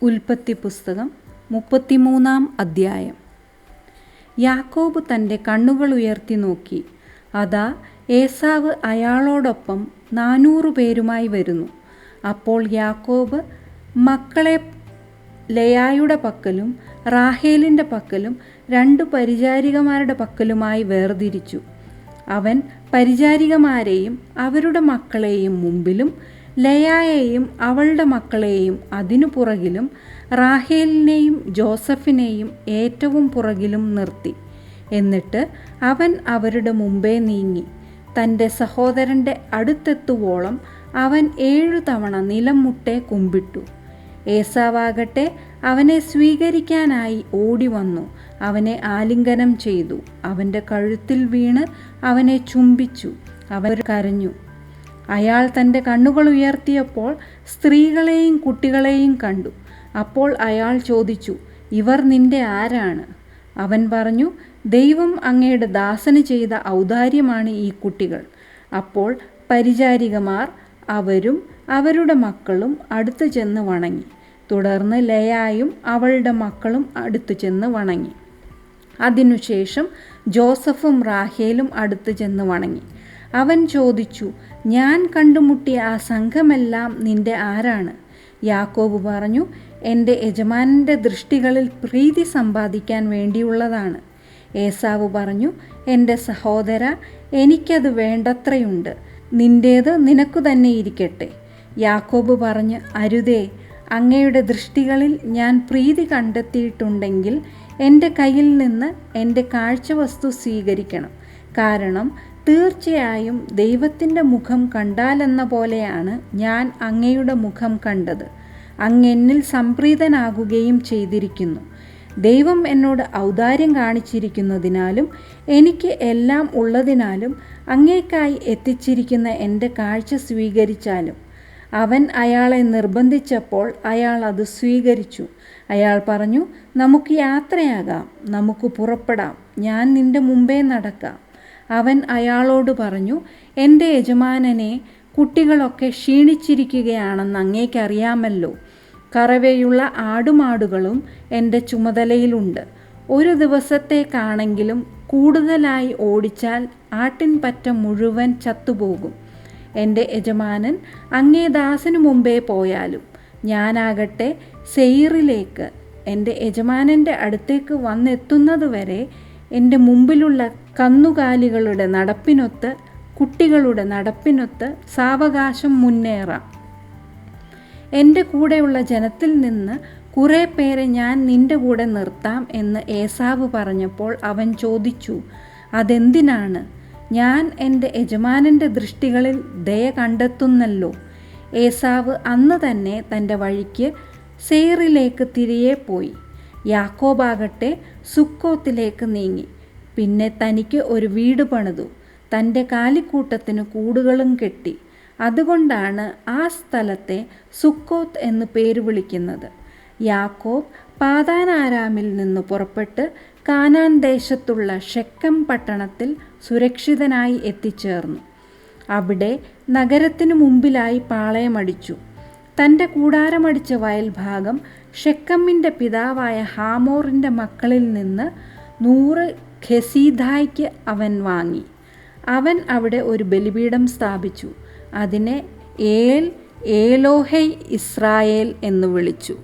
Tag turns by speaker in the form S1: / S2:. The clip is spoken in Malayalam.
S1: ഉൽപ്പത്തി പുസ്തകം 33 അധ്യായം. യാക്കോബ് തൻ്റെ കണ്ണുകൾ ഉയർത്തി നോക്കി. അതാ, ഏസാവ് അയാളോടൊപ്പം 400 പേരുമായി വരുന്നു. അപ്പോൾ യാക്കോബ് മക്കളെ ലെയായുടെ പക്കലും റാഹേലിൻ്റെ പക്കലും 2 പരിചാരികമാരുടെ പക്കലുമായി വേർതിരിച്ചു. അവൻ പരിചാരികമാരെയും അവരുടെ മക്കളെയും മുമ്പിലും ലെയായെയും അവളുടെ മക്കളെയും അതിനു പുറകിലും റാഹേലിനെയും ജോസഫിനെയും ഏറ്റവും പുറകിലും നിർത്തി. എന്നിട്ട് അവൻ അവരുടെ മുമ്പേ നീങ്ങി. തൻ്റെ സഹോദരൻ്റെ അടുത്തെത്തുവോളം അവൻ 7 തവണ നിലം മുട്ടെ കുമ്പിട്ടു. ഏസാവാകട്ടെ അവനെ സ്വീകരിക്കാനായി ഓടി വന്നു, അവനെ ആലിംഗനം ചെയ്തു, അവൻ്റെ കഴുത്തിൽ വീണ് അവനെ ചുംബിച്ചു. അവൻ കരഞ്ഞു. അയാൾ തൻ്റെ കണ്ണുകൾ ഉയർത്തിയപ്പോൾ സ്ത്രീകളെയും കുട്ടികളെയും കണ്ടു. അപ്പോൾ അയാൾ ചോദിച്ചു, ഇവർ നിന്റെ ആരാണ്? അവൻ പറഞ്ഞു, ദൈവം അങ്ങയുടെ ദാസന് ചെയ്ത ഔദാര്യമാണ് ഈ കുട്ടികൾ. അപ്പോൾ പരിചാരികമാർ അവരും അവരുടെ മക്കളും അടുത്തു ചെന്ന് വണങ്ങി. തുടർന്ന് ലെയായും അവളുടെ മക്കളും അടുത്തു ചെന്ന് വണങ്ങി. അതിനുശേഷം ജോസഫും റാഹേലും അടുത്തു ചെന്ന് വണങ്ങി. അവൻ ചോദിച്ചു, ഞാൻ കണ്ടുമുട്ടിയ ആ സംഘമെല്ലാം നിന്റെ ആരാണ്? യാക്കോബ് പറഞ്ഞു, എൻ്റെ യജമാനൻ്റെ ദൃഷ്ടികളിൽ പ്രീതി സമ്പാദിക്കാൻ വേണ്ടിയുള്ളതാണ്. ഏസാവ് പറഞ്ഞു, എൻ്റെ സഹോദര, എനിക്കത് വേണ്ടത്രയുണ്ട്, നിൻ്റേത് നിനക്കു തന്നെ ഇരിക്കട്ടെ. യാക്കോബ് പറഞ്ഞു, അരുതേ, അങ്ങയുടെ ദൃഷ്ടികളിൽ ഞാൻ പ്രീതി കണ്ടെത്തിയിട്ടുണ്ടെങ്കിൽ എൻ്റെ കയ്യിൽ നിന്ന് എൻ്റെ കാഴ്ചവസ്തു സ്വീകരിക്കണം. കാരണം തീർച്ചയായും ദൈവത്തിൻ്റെ മുഖം കണ്ടാലെന്ന പോലെയാണ് ഞാൻ അങ്ങയുടെ മുഖം കണ്ടത്. അങ്ങെന്നിൽ സംപ്രീതനാകുകയും ചെയ്തിരിക്കുന്നു. ദൈവം എന്നോട് ഔദാര്യം കാണിച്ചിരിക്കുന്നതിനാലും എനിക്ക് എല്ലാം ഉള്ളതിനാലും അങ്ങേക്കായി എത്തിച്ചിരിക്കുന്ന എൻ്റെ കാഴ്ച സ്വീകരിച്ചാലും. അവൻ അയാളെ നിർബന്ധിച്ചപ്പോൾ അയാൾ അത് സ്വീകരിച്ചു. അയാൾ പറഞ്ഞു, നമുക്ക് യാത്രയാകാം, നമുക്ക് പുറപ്പെടാം, ഞാൻ നിൻ്റെ മുമ്പേ നടക്കാം. അവൻ അയാളോട് പറഞ്ഞു, എൻ്റെ യജമാനനെ, കുട്ടികളൊക്കെ ക്ഷീണിച്ചിരിക്കുകയാണെന്ന് അങ്ങേക്കറിയാമല്ലോ. കറവയുള്ള ആടുമാടുകളും എൻ്റെ ചുമതലയിലുണ്ട്. ഒരു ദിവസത്തേക്കാണെങ്കിലും കൂടുതലായി ഓടിച്ചാൽ ആട്ടിൻപറ്റ മുഴുവൻ ചത്തുപോകും. എൻ്റെ യജമാനൻ അങ്ങേ ദാസനു മുമ്പേ പോയാലും ഞാനാകട്ടെ സെയീറിലേക്ക് എൻ്റെ യജമാനൻ്റെ അടുത്തേക്ക് വന്നെത്തുന്നതുവരെ എൻ്റെ മുമ്പിലുള്ള കന്നുകാലികളുടെ നടപ്പിനൊത്ത് കുട്ടികളുടെ നടപ്പിനൊത്ത് സാവകാശം മുന്നേറാം. എൻ്റെ കൂടെയുള്ള ജനത്തിൽ നിന്ന് കുറേ പേരെ ഞാൻ നിൻ്റെ കൂടെ നിർത്താം എന്ന് ഏസാവ് പറഞ്ഞപ്പോൾ അവൻ ചോദിച്ചു, അതെന്തിനാണ്? ഞാൻ എൻ്റെ യജമാനൻ്റെ ദൃഷ്ടികളിൽ ദയ കണ്ടെത്തുന്നല്ലോ. ഏസാവ് അന്ന് തന്നെ തൻ്റെ വഴിക്ക് സെയീറിലേക്ക് തിരികെ പോയി. യാക്കോബാകട്ടെ സുക്കോത്തിലേക്ക് നീങ്ങി. പിന്നെ തനിക്ക് ഒരു വീട് പണിതു, തൻ്റെ കാലിക്കൂട്ടത്തിന് കൂടുകളും കെട്ടി. അതുകൊണ്ടാണ് ആ സ്ഥലത്തെ സുക്കോത്ത് എന്ന് പേര് വിളിക്കുന്നത്. യാക്കോബ് പാദാനാരാമിൽ നിന്ന് പുറപ്പെട്ട് കാനാൻ ദേശത്തുള്ള ഷെക്കം പട്ടണത്തിൽ സുരക്ഷിതനായി എത്തിച്ചേർന്നു. അവിടെ നഗരത്തിനു മുമ്പിലായി പാളയമടിച്ചു. തൻ്റെ കൂടാരമടിച്ച വയൽഭാഗം ഷെക്കമ്മിൻ്റെ പിതാവായ ഹാമോറിൻ്റെ മക്കളിൽ നിന്ന് 100 ഖെസീദായ്ക്ക് അവൻ വാങ്ങി. അവൻ അവിടെ ഒരു ബലിപീഠം സ്ഥാപിച്ചു. അതിനെ ഏൽ ഏലോഹൈ ഇസ്രായേൽ എന്ന് വിളിച്ചു.